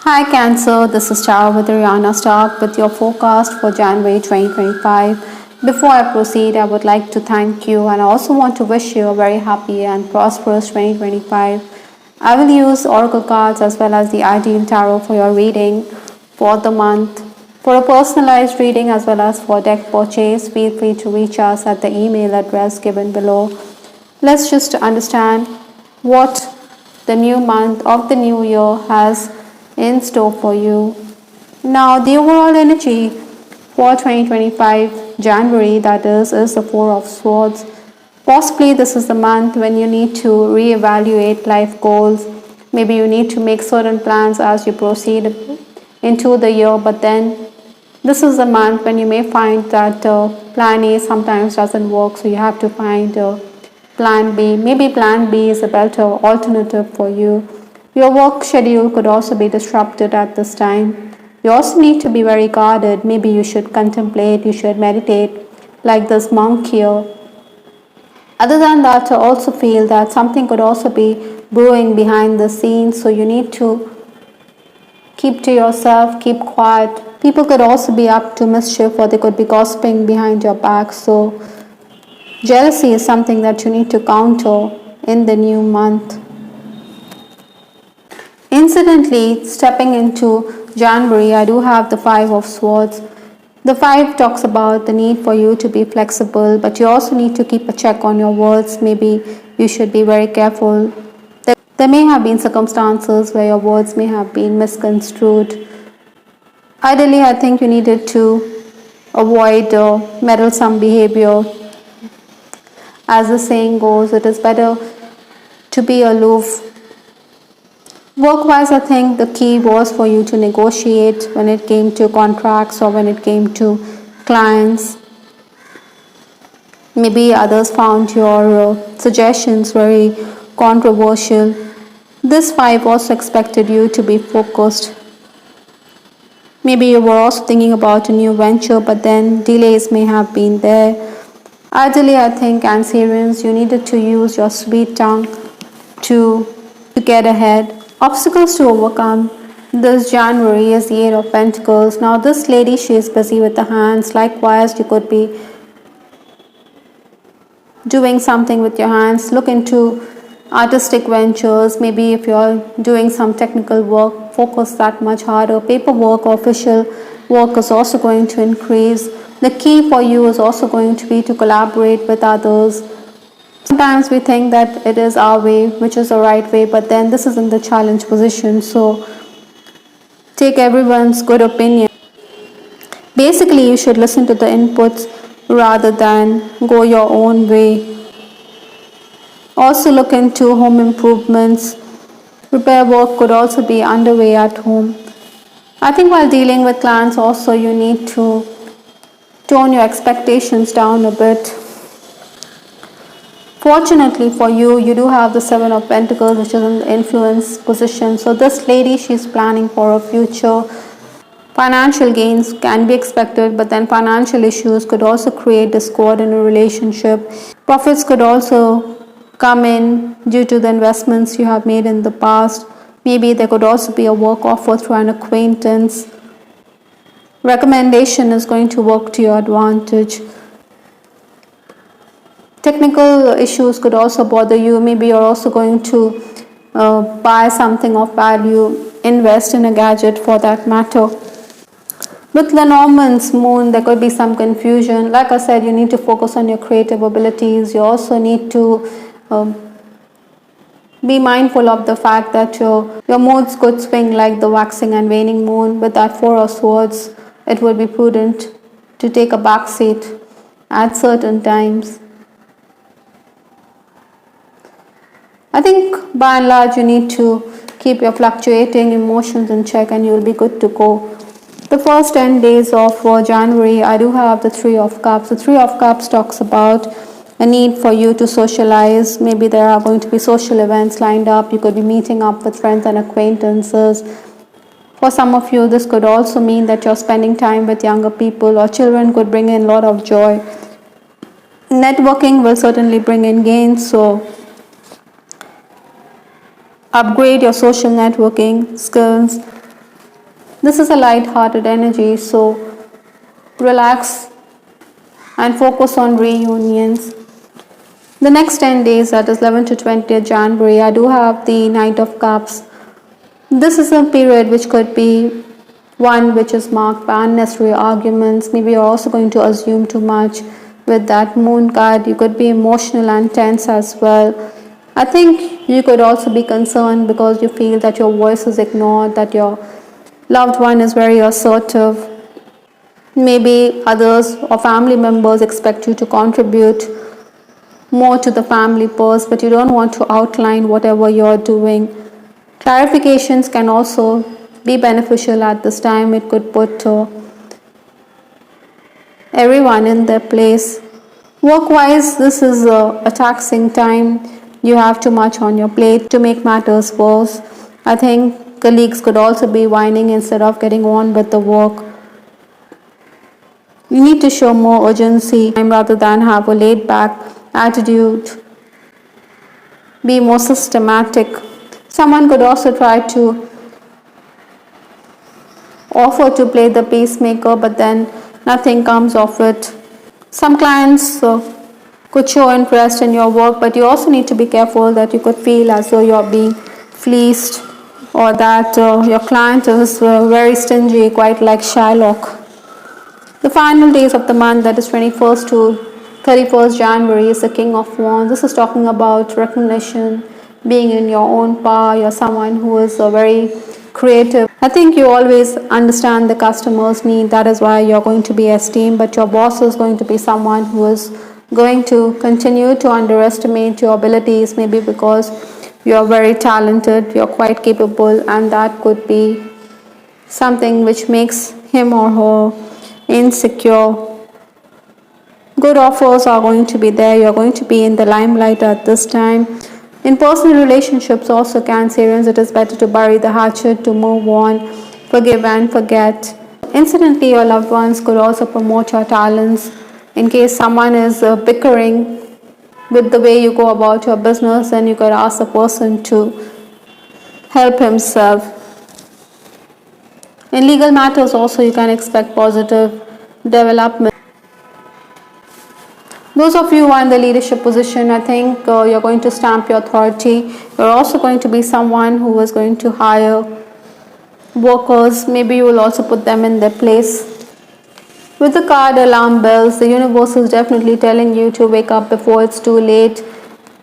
Hi Cancer, this is Tara with Ariana Stock with your forecast for January 2025. Before I proceed, I would like to thank you and I also want to wish you a very happy and prosperous 2025. I will use Oracle cards as well as the Ideal Tarot for your reading for the month. For a personalized reading as well as for deck purchase, feel free to reach us at the email address given below. Let's just understand what the new month of the new year has in store for you. Now, the overall energy for 2025 January, that is the Four of Swords. Possibly this is the month when you need to reevaluate life goals. Maybe you need to make certain plans as you proceed into the year, but then this is the month when you may find that plan A sometimes doesn't work, so you have to find plan B. Maybe plan B is a better alternative for you. Your work schedule could also be disrupted at this time. You also need to be very guarded. Maybe you should contemplate, you should meditate like this monk here. Other than that, I also feel that something could also be brewing behind the scenes, so you need to keep to yourself, keep quiet. People could also be up to mischief or they could be gossiping behind your back. So jealousy is something that you need to counter in the new month. Incidentally, stepping into January, I do have the Five of Swords. The Five talks about the need for you to be flexible, but you also need to keep a check on your words. Maybe you should be very careful. There may have been circumstances where your words may have been misconstrued. Ideally, I think you needed to avoid meddlesome behavior. As the saying goes, it is better to be aloof. Work-wise, I think the key was for you to negotiate when it came to contracts or when it came to clients. Maybe others found your suggestions very controversial. This five also expected you to be focused. Maybe you were also thinking about a new venture, but then delays may have been there. Ideally, I think Cancerians, you needed to use your sweet tongue to get ahead. Obstacles to overcome. This January is the Eight of Pentacles. Now this lady, she is busy with the hands. Likewise, you could be doing something with your hands. Look into artistic ventures. Maybe if you're doing some technical work, focus that much harder. Paperwork or official work is also going to increase. The key for you is also going to be to collaborate with others. Sometimes we think that it is our way, which is the right way, but then this is in the challenge position. So take everyone's good opinion. Basically, you should listen to the inputs rather than go your own way. Also look into home improvements. Repair work could also be underway at home. I think while dealing with clients also you need to tone your expectations down a bit. Fortunately for you, you do have the Seven of Pentacles, which is in the influence position. So this lady, she's planning for a future. Financial gains can be expected, but then financial issues could also create discord in a relationship. Profits could also come in due to the investments you have made in the past. Maybe there could also be a work offer through an acquaintance. Recommendation is going to work to your advantage. Technical issues could also bother you. Maybe you're also going to buy something of value, invest in a gadget for that matter. With Lenormand's moon, there could be some confusion. Like I said, you need to focus on your creative abilities. You also need to be mindful of the fact that your moods could swing like the waxing and waning moon. With that Four of Swords, it would be prudent to take a back seat at certain times. I think by and large you need to keep your fluctuating emotions in check and you'll be good to go. The first 10 days of January, I do have the Three of Cups. The Three of Cups talks about a need for you to socialize. Maybe there are going to be social events lined up. You could be meeting up with friends and acquaintances. For some of you, this could also mean that you're spending time with younger people, or children could bring in a lot of joy. Networking will certainly bring in gains, so upgrade your social networking skills. This is a light-hearted energy, so relax and focus on reunions. The next 10 days, that is 11 to 20th January, I do have the Knight of Cups. This is a period which could be one which is marked by unnecessary arguments. Maybe you're also going to assume too much. With that Moon card, you could be emotional and tense as well. I think you could also be concerned because you feel that your voice is ignored, that your loved one is very assertive. Maybe others or family members expect you to contribute more to the family purse, but you don't want to outline whatever you're doing. Clarifications can also be beneficial at this time. It could put everyone in their place. Work-wise, this is a taxing time. You have too much on your plate. To make matters worse, I think colleagues could also be whining instead of getting on with the work. You need to show more urgency rather than have a laid-back attitude. Be more systematic. Someone could also try to offer to play the peacemaker, but then nothing comes of it. Some clients could show interest in your work, but you also need to be careful that you could feel as though you're being fleeced, or that your client is very stingy, quite like Shylock. The final days of the month, that is 21st to 31st January, is the King of Wands. This is talking about recognition, being in your own power. You're someone who is very creative. I think you always understand the customer's need. That is why you're going to be esteemed, but your boss is going to be someone who is going to continue to underestimate your abilities, maybe because you're very talented, you're quite capable, and that could be something which makes him or her insecure. Good offers are going to be there. You're going to be in the limelight at this time. In personal relationships also, Cancerians, it is better to bury the hatchet, to move on, forgive and forget. Incidentally, your loved ones could also promote your talents. In case someone is bickering with the way you go about your business, then you could ask the person to help himself. In legal matters also, you can expect positive development. Those of you who are in the leadership position, I think you're going to stamp your authority. You're also going to be someone who is going to hire workers. Maybe you will also put them in their place. With the card alarm bells, the universe is definitely telling you to wake up before it's too late.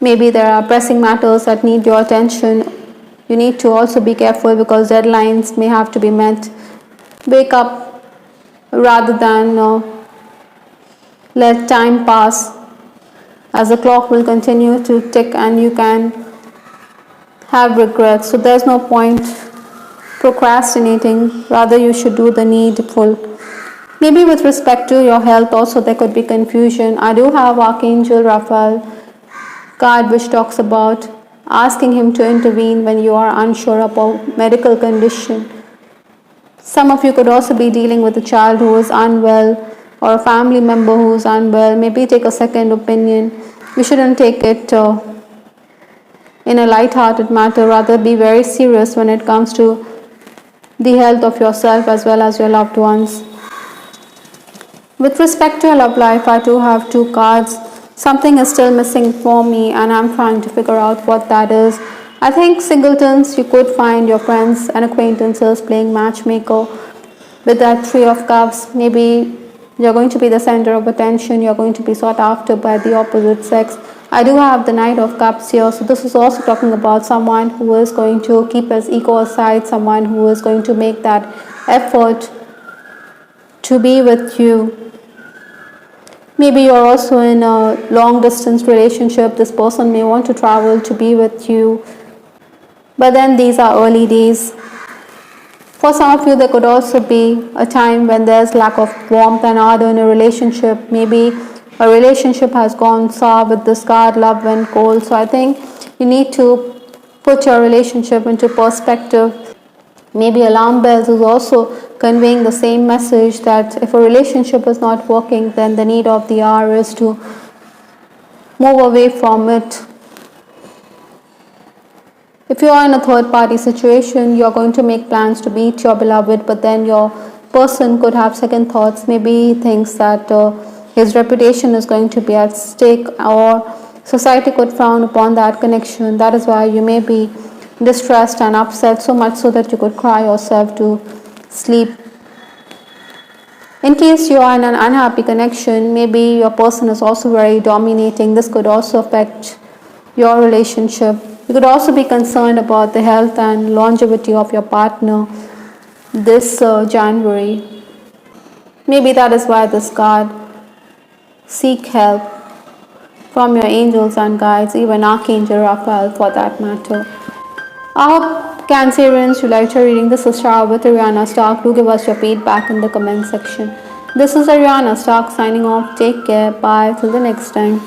Maybe there are pressing matters that need your attention. You need to also be careful because deadlines may have to be met. Wake up rather than let time pass, as the clock will continue to tick and you can have regrets. So there's no point procrastinating, rather you should do the needful. Maybe with respect to your health also, there could be confusion. I do have Archangel Raphael card which talks about asking him to intervene when you are unsure about medical condition. Some of you could also be dealing with a child who is unwell or a family member who is unwell. Maybe take a second opinion. You shouldn't take it in a light-hearted matter, rather be very serious when it comes to the health of yourself as well as your loved ones. With respect to your love life, I do have two cards. Something is still missing for me and I'm trying to figure out what that is. I think singletons, you could find your friends and acquaintances playing matchmaker. With that Three of Cups, maybe you're going to be the center of attention, you're going to be sought after by the opposite sex. I do have the Knight of Cups here, so this is also talking about someone who is going to keep his ego aside, someone who is going to make that effort to be with you. Maybe you're also in a long distance relationship. This person may want to travel to be with you, but then these are early days. For some of you, there could also be a time when there's lack of warmth and ardor in a relationship. Maybe a relationship has gone sour with this card, love went cold. So I think you need to put your relationship into perspective. Maybe alarm bells is also conveying the same message, that if a relationship is not working, then the need of the hour is to move away from it. If you are in a third party situation, you're going to make plans to meet your beloved, but then your person could have second thoughts. Maybe he thinks that his reputation is going to be at stake, or society could frown upon that connection. That is why you may be distressed and upset, so much so that you could cry yourself to sleep. In case you are in an unhappy connection, maybe your person is also very dominating. This could also affect your relationship. You could also be concerned about the health and longevity of your partner this January. Maybe that is why this card. Seek help from your angels and guides, even Archangel Raphael for that matter. I hope Cancerians you liked your reading. This is Shara with Ariana Stark. Do give us your feedback in the comment section. This is Ariana Stark signing off. Take care. Bye. Till the next time.